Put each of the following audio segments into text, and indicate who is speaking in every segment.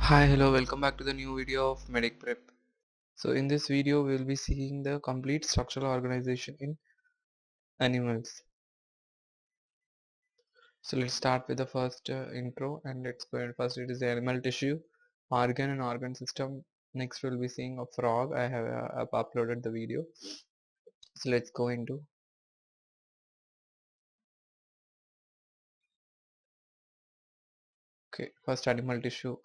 Speaker 1: Hi, hello, welcome back to the new video of Medicprep. So in this video we will be seeing the complete structural organization in animals. So let's start with the first intro, and let's go in. First it is the animal tissue, organ and organ system. Next we'll be seeing a frog. I have uploaded the video. So let's go into. Okay, first animal tissue,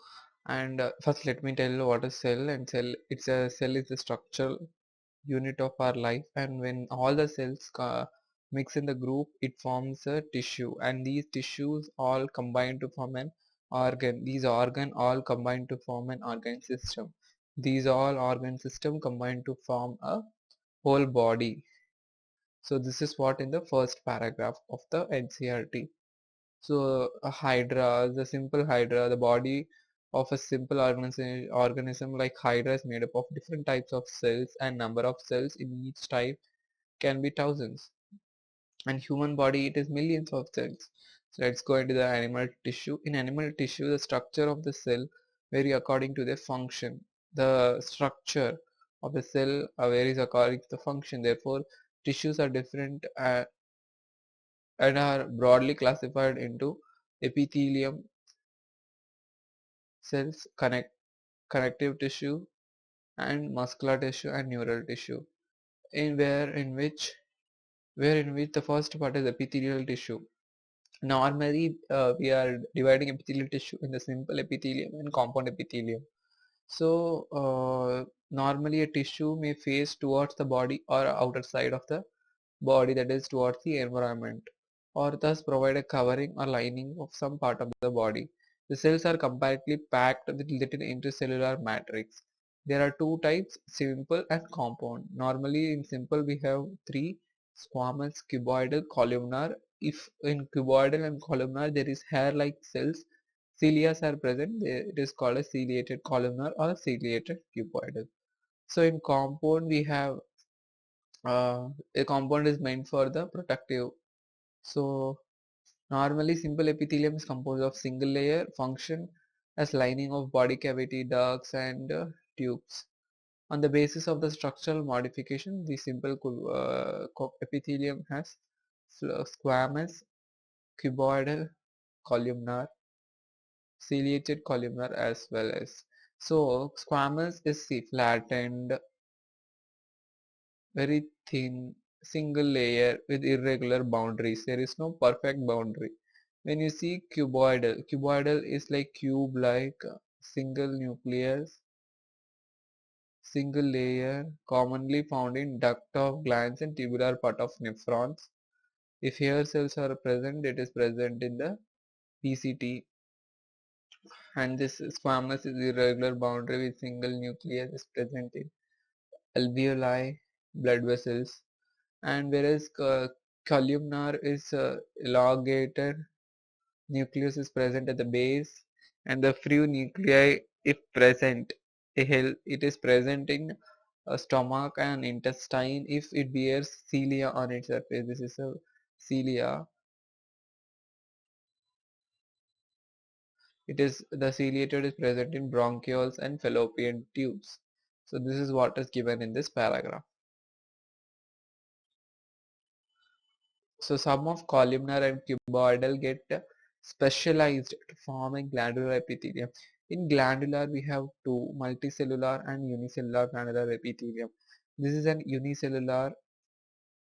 Speaker 1: and first let me tell you what a cell. And cell is the structural unit of our life, and when all the cells mix in the group, it forms a tissue, and these tissues all combine to form an organ. These organ all combine to form an organ system. These all organ system combine to form a whole body. So this is what in the first paragraph of the NCRT. So a hydra, the simple hydra, the body of a simple organism like hydra is made up of different types of cells, and number of cells in each type can be thousands, and human body it is millions of cells. So let's go into the animal tissue. In animal tissue, the structure of the cell vary according to their function. The structure of the cell varies according to the function. Therefore, tissues are different and are broadly classified into epithelium cells, connective tissue, and muscular tissue and neural tissue. In which the first part is epithelial tissue. Normally, we are dividing epithelial tissue in the simple epithelium and compound epithelium. So, normally a tissue may face towards the body or outer side of the body, that is towards the environment, or thus provide a covering or lining of some part of the body. The cells are compactly packed with little intercellular matrix. There are two types, simple and compound. Normally in simple we have three: squamous, cuboidal, columnar. If in cuboidal and columnar there is hair-like cells, cilia are present, it is called a ciliated columnar or ciliated cuboidal. So in compound we have a compound is meant for the protective. So normally simple epithelium is composed of single layer, function as lining of body cavity, ducts and tubes. On the basis of the structural modification, the simple epithelium has squamous, cuboidal, columnar, ciliated columnar as well as. So squamous is flattened, very thin, single layer with irregular boundaries. There is no perfect boundary. When you see cuboidal is like cube like single nucleus, single layer, commonly found in duct of glands and tubular part of nephrons. If hair cells are present, it is present in the PCT, and this squamous is irregular boundary with single nucleus is present in alveoli, blood vessels, and whereas columnar is elongated nucleus is present at the base, and the few nuclei if present, it is present in stomach and intestine if it bears cilia on its surface. This is a cilia. It is the ciliated is present in bronchioles and fallopian tubes. So this is what is given in this paragraph. So some of columnar and cuboidal get specialized to form a glandular epithelium. In glandular, we have two, multicellular and unicellular glandular epithelium. This is an unicellular,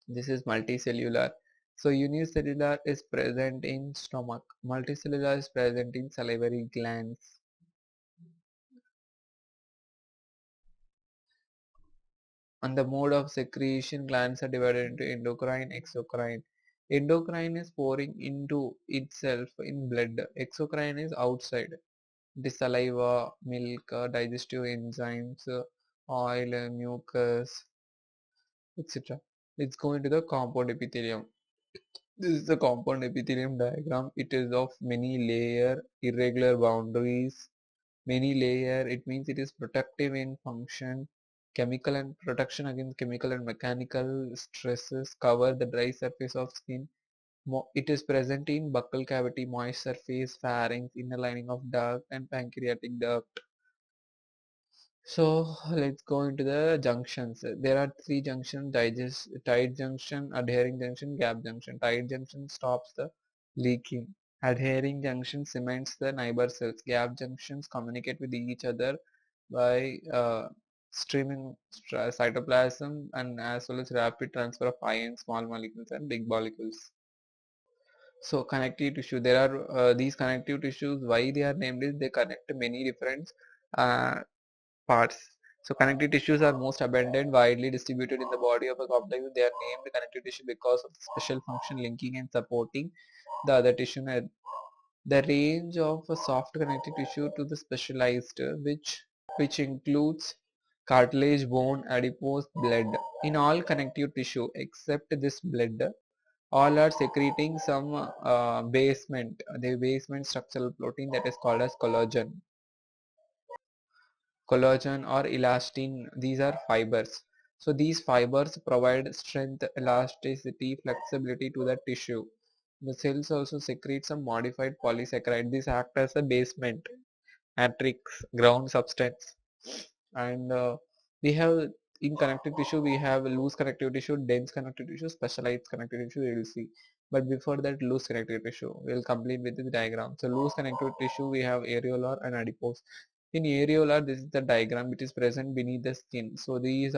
Speaker 1: this is multicellular. So unicellular is present in stomach, multicellular is present in salivary glands. And the mode of secretion, glands are divided into endocrine, exocrine. Endocrine is pouring into itself in blood. Exocrine is outside. The saliva, milk, digestive enzymes, oil, mucus, etc. Let's go into the compound epithelium. This is the compound epithelium diagram. It is of many layer, irregular boundaries. Many layer, it means it is protective in function. Chemical and protection against chemical and mechanical stresses, cover the dry surface of skin. It is present in buccal cavity, moist surface, pharynx, inner lining of duct and pancreatic duct. So let's go into the junctions. There are three junctions: tight junction, adhering junction, gap junction. Tight junction stops the leaking. Adhering junction cements the neighbor cells. Gap junctions communicate with each other by streaming cytoplasm and as well as rapid transfer of ions, small molecules and big molecules. So connective tissue, there are these connective tissues, why they are named is they connect many different uh, parts. So connective tissues are most abundant, widely distributed in the body of a complex. They are named connective tissue because of the special function linking and supporting the other tissue. The range of a soft connective tissue to the specialized, which includes cartilage, bone, adipose, blood. In all connective tissue except this blood, all are secreting some the basement structural protein that is called as collagen or elastin. These are fibers. So these fibers provide strength, elasticity, flexibility to the tissue. The cells also secrete some modified polysaccharide. These act as a basement, matrix, ground substance. And we have in connective tissue we have loose connective tissue, dense connective tissue, specialized connective tissue. We will see. But before that, loose connective tissue, we'll complete with this diagram. So loose connective tissue, we have areolar and adipose. In areolar, this is the diagram which is present beneath the skin. So this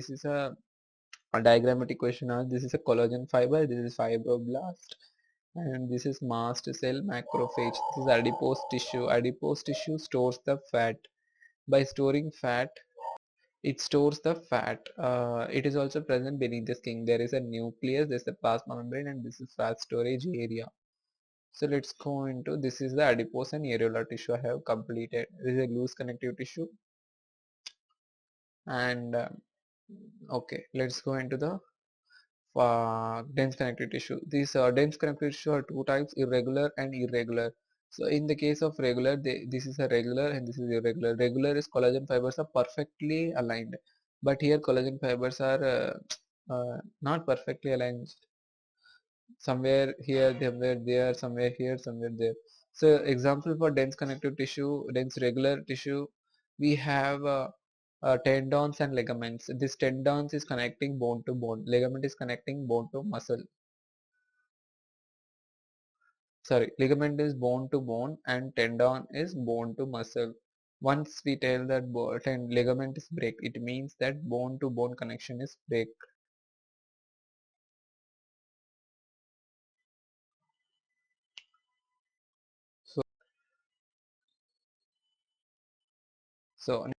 Speaker 1: is a diagrammatic question. This is a collagen fiber, this is fibroblast, and this is mast cell, macrophage. This is adipose tissue. Adipose tissue stores the fat. By storing fat, it stores the fat. It is also present beneath the skin. There is a nucleus, there is a plasma membrane, and this is fat storage area. So let's go into, this is the adipose and areolar tissue I have completed. This is a loose connective tissue. And okay, let's go into the dense connective tissue. These dense connective tissue are two types: irregular and irregular. So in the case of regular, this is a regular and this is irregular. Regular is collagen fibers are perfectly aligned, but here collagen fibers are not perfectly aligned. Somewhere here, somewhere there, somewhere here, somewhere there. So example for dense connective tissue, dense regular tissue, we have tendons and ligaments. This tendons is connecting bone to bone. Ligament is connecting bone to muscle. Sorry, ligament is bone to bone and tendon is bone to muscle. Once we tell that ligament is break, it means that bone to bone connection is break. So, so